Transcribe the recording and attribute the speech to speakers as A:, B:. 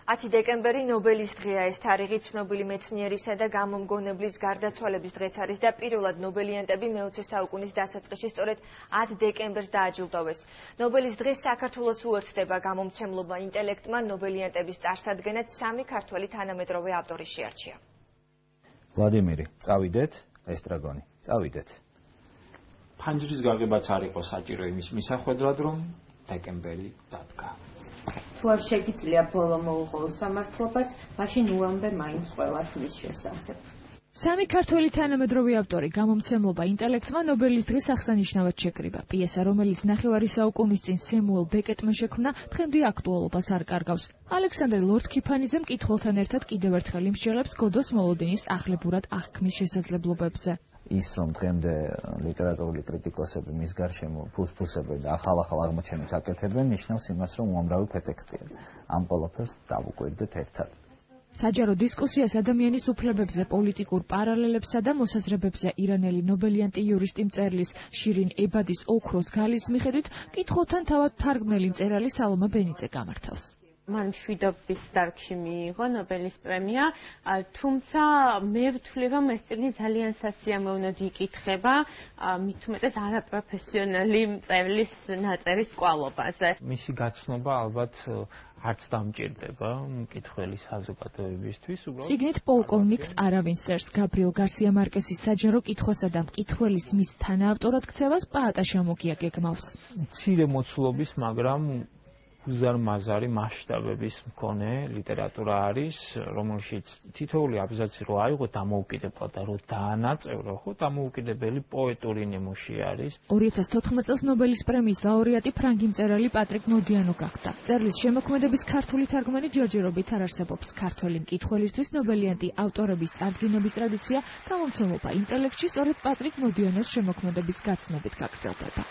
A: 10 დეკემბერი ნობელის დღეა. ეს თარიღი ცნობილი მეცნიერისა და გამომგონებლის გარდაცვალების დღეც არის და პირველად ნობელიანტები მე-20 საუკუნის დასაწყისში სწორედ 10 დეკემბერს დააჯილდოვეს. ნობელის დღეს საქართველოს უერთდება გამომცემლობა ინტელექტმა ნობელიანტების წარსადგენად 3 ქართველი თანამედროვე ავტორი შეარჩია.
B: ვლადიმირი, წავიდეთ, ესტრაგონი, წავიდეთ.
C: ფანჯრის გაღებაც არ იყო საჭირო იმის მისახვედრად, რომ დეკემბერი დადგა.
D: თუ არ შეგიძლია ბოლო მოუღო სამართლობას, მაშინ უამბე მაინც ყველას მის შესახებ.
E: 3 ქართველი თანამედროვე ავტორი გამომცემლობა ინტელექტმა ნობელის დღეს აღსანიშნავად შეკრიბა. პიესა, რომელიც ნახევარი საუკუნის წინ სემუელ ბეკეტმა შექმნა, დღემდე აქტუალობას არ კარგავს. ალექსანდრე ლორდ-ქიფანიძე მკითხველთან ერთად კიდევ ერთხელ იმსჯელებს გოდოს მოლოდინის ახლებურად აღქმის შესაძლებლობებზე.
B: ის რომ დღემდე ლიტერატურული კრიტიკოსები მის გარშემო ფუსფუსებენ და ახალ აღმოჩენებს აკეთებენ, ნიშნავს იმას, რომ უამრავი ქვეტექსტია. ამ ყველაფერს დავუკვირდეთ ერთად.
E: საჯარო დისკუსიას ადამიანის უფლებებზე, პოლიტიკურ პარალელებსა და მოსაზრებებზე ირანელი ნობელიანტი იურისტი მწერლის შირინ ებადის ოქროს გალის მიხედვით მკითხველთან თავად თარგმნელი მწერალი სალომა ბენიძე გამართავს.
D: მან მშვიდობის დარგში მიიღო ნობელის პრემია, თუმცა მე ვთვლი, რომ ეს წიგნი ძალიან სასიამოვნოდ იკითხება, მით უმეტეს არაპროფესიონალი მწერლის ნაწერის კვალობაზე.
C: მისი გაცნობა ალბათ არც დამჭირდება მკითხველის საზოგადოებისთვის.
E: წიგნით პოლკოვნიკს არავინ სერს გაბრიელ გარსია მარკესის საჯარო კითხვასა და მკითხველის მის თანაავტორად ქცევას პაატა შამოკია გეგმავს.
C: მცირე მოცულობის, მაგრამ უზარმაზარი მასშტაბების მქონე ლიტერატურა არის, რომელშიც თითოეული აბზაცი რო აიღო დამოუკიდებლა და რო დაანაწევრო, ხო, დამოუკიდებელი პოეტური ნიმუში არის.
E: 2014 წელს ნობელის პრემიის ლაურეატი ფრანგი მწერალი პატრიკ მოდიანო გახდა. მწერლის შემოქმედების ქართული თარგმანი ჯერჯერობით არ არსებობს. ქართველი მკითხველისთვის ნობელიანტი ავტორების წარდგინების ტრადიცია გამომცემლობა ინტელექტში სწორედ პატრიკ მოდიანოს შემოქმედების გაცნობით გაგრძელდება.